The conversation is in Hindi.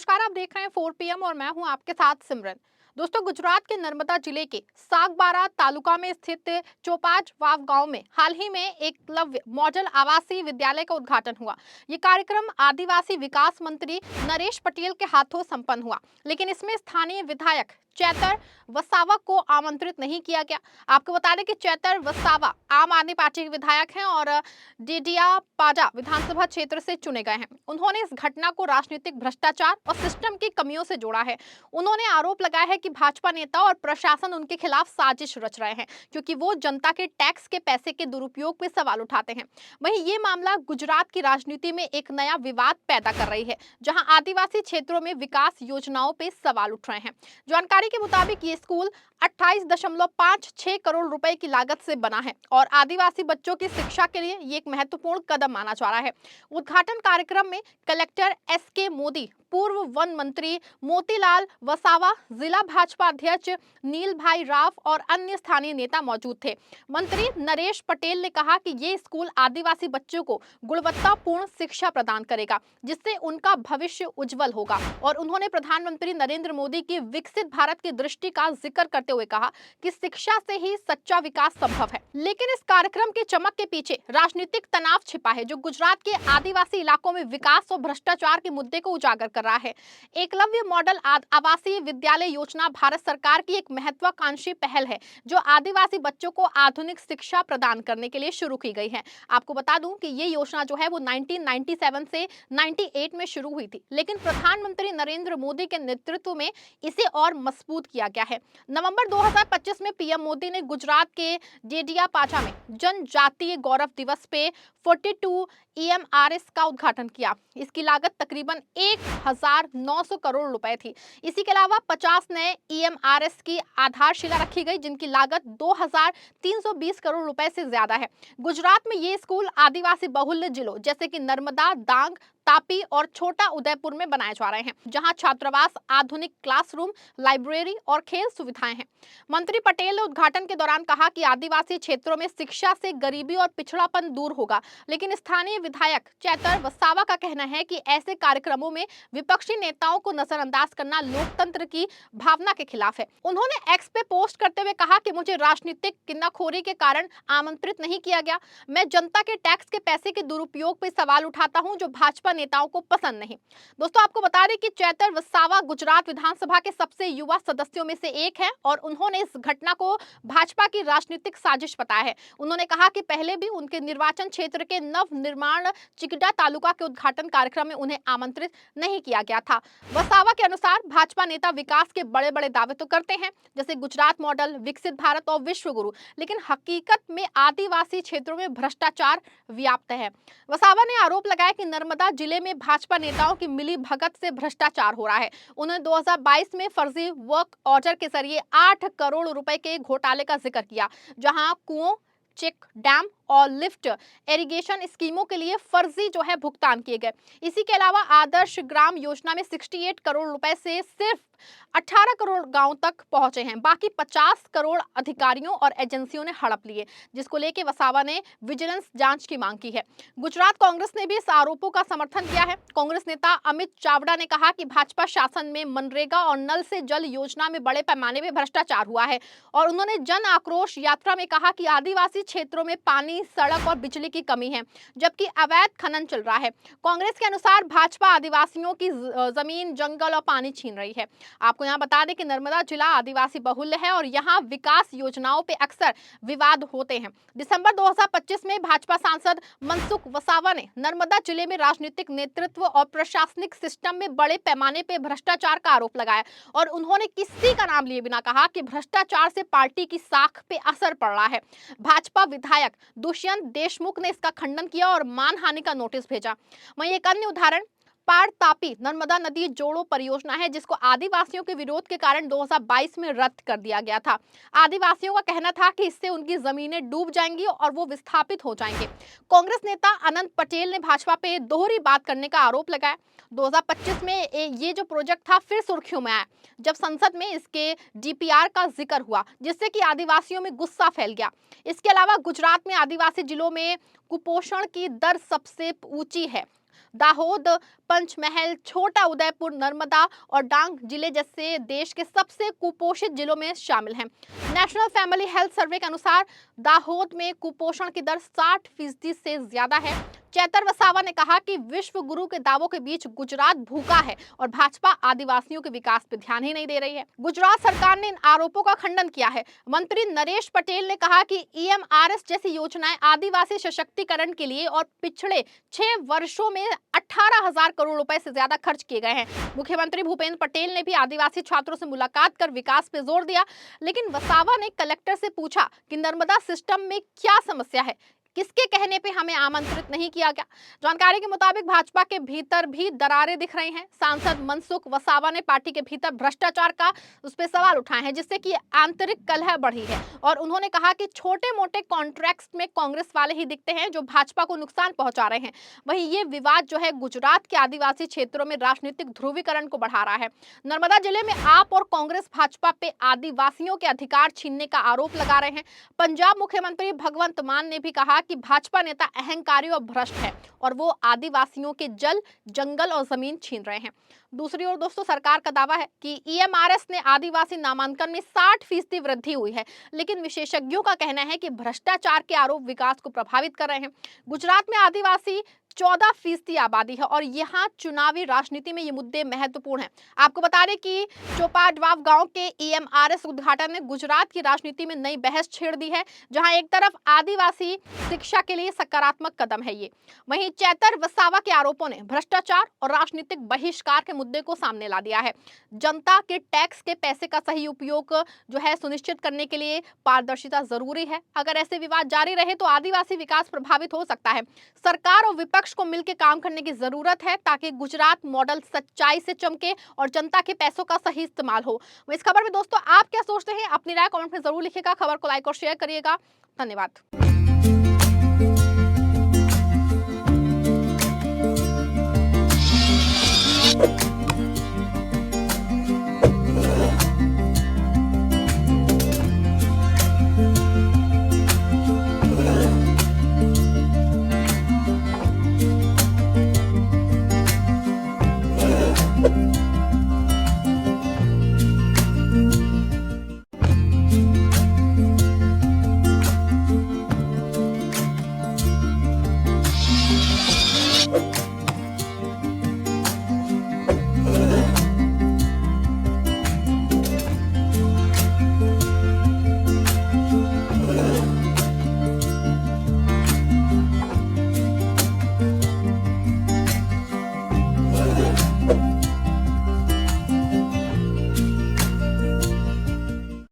नमस्कार, आप देख रहे हैं 4 PM और मैं हूं आपके साथ सिमरन। दोस्तों, गुजरात के नर्मदा जिले के सागबारा तालुका में स्थित चोपाज वाव गांव में हाल ही में एकलव्य मॉडल आवासीय विद्यालय का उद्घाटन हुआ। ये कार्यक्रम आदिवासी विकास मंत्री नरेश पटेल के हाथों संपन्न हुआ, लेकिन इसमें स्थानीय विधायक चैतर वसावा को आमंत्रित नहीं किया गया। आपको बता दें कि चैतर वसावा आम आदमी पार्टी के विधायक हैं और डेडियापाड़ा विधानसभा क्षेत्र से चुने गए हैं। उन्होंने इस घटना को राजनीतिक भ्रष्टाचार और सिस्टम की कमियों से जोड़ा है। उन्होंने आरोप लगाया है कि भाजपा नेता और प्रशासन उनके खिलाफ साजिश रच रहे हैं, क्योंकि वो जनता के टैक्स के पैसे के दुरुपयोग पे सवाल उठाते हैं। वहीं ये मामला गुजरात की राजनीति में एक नया विवाद पैदा कर रही है, जहां आदिवासी क्षेत्रों में विकास योजनाओं पे सवाल उठ रहे हैं। जानकारी के मुताबिक ये स्कूल 28.56 करोड़ रुपए की लागत से बना है और आदिवासी बच्चों की शिक्षा के लिए ये एक महत्वपूर्ण कदम माना जा रहा है। उद्घाटन कार्यक्रम में कलेक्टर SK मोदी, पूर्व वन मंत्री मोतीलाल वसावा, जिला भाजपा अध्यक्ष नील भाई राव और अन्य स्थानीय नेता मौजूद थे। मंत्री नरेश पटेल ने कहा कि ये स्कूल आदिवासी बच्चों को गुणवत्तापूर्ण शिक्षा प्रदान करेगा, जिससे उनका भविष्य उज्जवल होगा। और उन्होंने प्रधानमंत्री नरेंद्र मोदी की विकसित भारत की दृष्टि का जिक्र करते हुए कहा कि शिक्षा से ही सच्चा विकास संभव है। लेकिन इस कार्यक्रम की चमक के पीछे राजनीतिक तनाव छिपा है, जो गुजरात के आदिवासी इलाकों में विकास और भ्रष्टाचार के मुद्दे को उजागर कर रहा है। एकलव्य मॉडल आवासीय विद्यालय योजना भारत सरकार की एक महत्वाकांक्षी पहल है, जो आदिवासी बच्चों को आधुनिक शिक्षा प्रदान करने के लिए शुरू की गई है। आपको बता दूं कि ये योजना जो है वो 1997 से 98 में शुरू हुई थी, लेकिन प्रधानमंत्री नरेंद्र मोदी के नेतृत्व में इसे और मजबूत किया गया है। नवंबर 2025 में PM मोदी ने गुजरात के डेडियापाड़ा में जनजातीय गौरव दिवस पे 42 EMRS का उद्घाटन किया। इसकी लागत तकरीबन 1900 करोड़ रुपए थी। इसी के अलावा 50 नए EMRS की आधारशिला रखी गई, जिनकी लागत 2320 करोड़ रुपए से ज्यादा है। गुजरात में ये स्कूल आदिवासी बहुल्य जिलों जैसे कि नर्मदा, डांग, तापी और छोटा उदयपुर में बनाए जा रहे हैं, जहां छात्रावास, आधुनिक क्लासरूम, लाइब्रेरी और खेल सुविधाएं हैं। मंत्री पटेल ने उद्घाटन के दौरान कहा कि आदिवासी क्षेत्रों में शिक्षा से गरीबी और पिछड़ापन दूर होगा, लेकिन स्थानीय विधायक चैतर वसावा का कहना है कि ऐसे कार्यक्रमों में विपक्षी नेताओं को नजरअंदाज करना लोकतंत्र की भावना के खिलाफ है। उन्होंने एक्स पे पोस्ट करते हुए कहा कि मुझे राजनीतिक किन्नाखोरी के कारण आमंत्रित नहीं किया गया। मैं जनता के टैक्स के पैसे के दुरुपयोग पर सवाल उठाता हूं, जो भाजपा नेताओं को पसंद नहीं। दोस्तों, आपको बता दें कि चैतर वसावा गुजरात विधानसभा के सबसे युवा सदस्यों में से एक है और उन्होंने इस घटना को भाजपा की राजनीतिक साजिश बताया है। उन्होंने कहा कि पहले भी उनके निर्वाचन क्षेत्र के नव निर्माण चिकटा तालुका के उद्घाटन कार्यक्रम में उन्हें आमंत्रित नहीं किया गया था। वसावा के अनुसार भाजपा नेता विकास के बड़े बड़े दावे तो करते हैं, जैसे गुजरात मॉडल, विकसित भारत और विश्व गुरु, लेकिन हकीकत में आदिवासी क्षेत्रों में भ्रष्टाचार व्याप्त है। वसावा ने आरोप लगाया कि नर्मदा जिले में भाजपा नेताओं की मिली भगत से भ्रष्टाचार हो रहा है। उन्होंने 2022 में फर्जी वर्क ऑर्डर के जरिए 8 करोड़ रुपए के घोटाले का जिक्र किया, जहां कुओं, चेक डैम और लिफ्ट इरिगेशन स्कीमों के लिए फर्जी जो है भुगतान किए गए। इसी के अलावा आदर्श ग्राम योजना में 68 करोड़ रुपए से सिर्फ 18 करोड़ गांव तक पहुंचे हैं। बाकी 50 करोड़ अधिकारियों और एजेंसियों ने हड़प लिए, जिसको लेकर वसावा ने विजिलेंस जांच की मांग की है। गुजरात कांग्रेस ने भी इस आरोपों का समर्थन किया है। कांग्रेस नेता अमित चावड़ा ने कहा कि भाजपा शासन में मनरेगा और नल से जल योजना में बड़े पैमाने पर भ्रष्टाचार हुआ है और उन्होंने जन आक्रोश यात्रा में कहा कि आदिवासी क्षेत्रों में पानी, सड़क और बिजली की कमी है, जबकि अवैध खनन चल रहा है। कांग्रेस के अनुसार भाजपा आदिवासियों की जमीन, जंगल और पानी छीन रही है। आपको यहाँ बता दें कि नर्मदा जिला आदिवासी बहुल्य है और यहाँ विकास योजनाओं पे अक्सर विवाद होते हैं। दिसंबर 2025 में भाजपा सांसद मनसुख वसावा ने नर्मदा जिले में राजनीतिक नेतृत्व और प्रशासनिक सिस्टम में बड़े पैमाने पे भ्रष्टाचार का आरोप लगाया और उन्होंने किसी का नाम लिए बिना कहा कि भ्रष्टाचार से पार्टी की साख पे असर पड़ रहा है। भाजपा विधायक दुष्यंत देशमुख ने इसका खंडन किया और मानहानि का नोटिस भेजा। वहीं एक अन्य उदाहरण पार तापी नर्मदा नदी जोड़ो परियोजना है, जिसको आदिवासियों के विरोध के कारण 2022 में रद्द कर दिया गया था। आदिवासियों का कहना था कि इससे उनकी जमीनें डूब जाएंगी और वो विस्थापित हो जाएंगे। कांग्रेस नेता अनंत पटेल ने भाजपा पे दोहरी बात करने का आरोप लगाया। 2025 में ये जो प्रोजेक्ट था फिर सुर्खियों में आया, जब संसद में इसके DPR का जिक्र हुआ, जिससे कि आदिवासियों में गुस्सा फैल गया। इसके अलावा गुजरात में आदिवासी जिलों में कुपोषण की दर सबसे ऊंची है। दाहोद, पंचमहल, छोटा उदयपुर, नर्मदा और डांग जिले जैसे देश के सबसे कुपोषित जिलों में शामिल हैं। नेशनल फैमिली हेल्थ सर्वे के अनुसार दाहोद में कुपोषण की दर 60% से ज्यादा है। चैतर वसावा ने कहा कि विश्व गुरु के दावों के बीच गुजरात भूखा है और भाजपा आदिवासियों के विकास पर ध्यान ही नहीं दे रही है। गुजरात सरकार ने इन आरोपों का खंडन किया है। मंत्री नरेश पटेल ने कहा कि ईएमआरएस जैसी योजनाएं आदिवासी सशक्तिकरण के लिए और पिछले 6 वर्षों में 18,000 करोड़ रुपए से ज्यादा खर्च किए गए हैं। मुख्यमंत्री भूपेंद्र पटेल ने भी आदिवासी छात्रों से मुलाकात कर विकास पे जोर दिया, लेकिन वसावा ने कलेक्टर से पूछा कि नर्मदा सिस्टम में क्या समस्या है, किसके कहने पे हमें आमंत्रित नहीं किया गया। जानकारी के मुताबिक भाजपा के भीतर भी दरारें दिख रही हैं। सांसद मनसुख वसावा ने पार्टी के भीतर भ्रष्टाचार का उस पर सवाल उठाए हैं, जिससे कि आंतरिक कलह बढ़ी है। और उन्होंने कहा कि छोटे मोटे कॉन्ट्रैक्ट्स में कांग्रेस वाले ही दिखते हैं जो भाजपा को नुकसान पहुंचा रहे हैं। वहीं ये विवाद जो है गुजरात के आदिवासी क्षेत्रों में राजनीतिक ध्रुवीकरण को बढ़ा रहा है। नर्मदा जिले में आप और कांग्रेस भाजपा पे आदिवासियों के अधिकार छीनने का आरोप लगा रहे हैं। पंजाब मुख्यमंत्री भगवंत मान ने भी कहा कि भाजपा नेता अहंकारी और भ्रष्ट है और वो आदिवासियों के जल, जंगल और जमीन छीन रहे हैं। दूसरी ओर दोस्तों, सरकार का दावा है कि ईएमआरएस ने आदिवासी नामांकन में 60% वृद्धि हुई है, लेकिन विशेषज्ञों का कहना है कि भ्रष्टाचार के आरोप विकास को प्रभावित कर रहे हैं। गुजरात में आदिवासी 14% आबादी है और यहाँ चुनावी राजनीति में ये मुद्दे महत्वपूर्ण हैं। आपको बता दें कि चोपाडवाव गांव के ईएमआरएस उद्घाटन ने गुजरात की राजनीति में नई बहस छेड़ दी है, जहां एक तरफ आदिवासी शिक्षा के लिए सकारात्मक कदम है ये, वहीं चैतर वसावा के आरोपों ने भ्रष्टाचार और राजनीतिक बहिष्कार के मुद्दे को सामने ला दिया है। जनता के टैक्स के पैसे का सही उपयोग जो है सुनिश्चित करने के लिए पारदर्शिता जरूरी है। अगर ऐसे विवाद जारी रहे तो आदिवासी विकास प्रभावित हो सकता है। सरकार और विपक्ष को मिलकर काम करने की जरूरत है ताकि गुजरात मॉडल सच्चाई से चमके और जनता के पैसों का सही इस्तेमाल हो। इस खबर में दोस्तों आप क्या सोचते हैं? अपनी राय कमेंट में जरूर लिखिएगा। खबर को लाइक और शेयर करिएगा। धन्यवाद।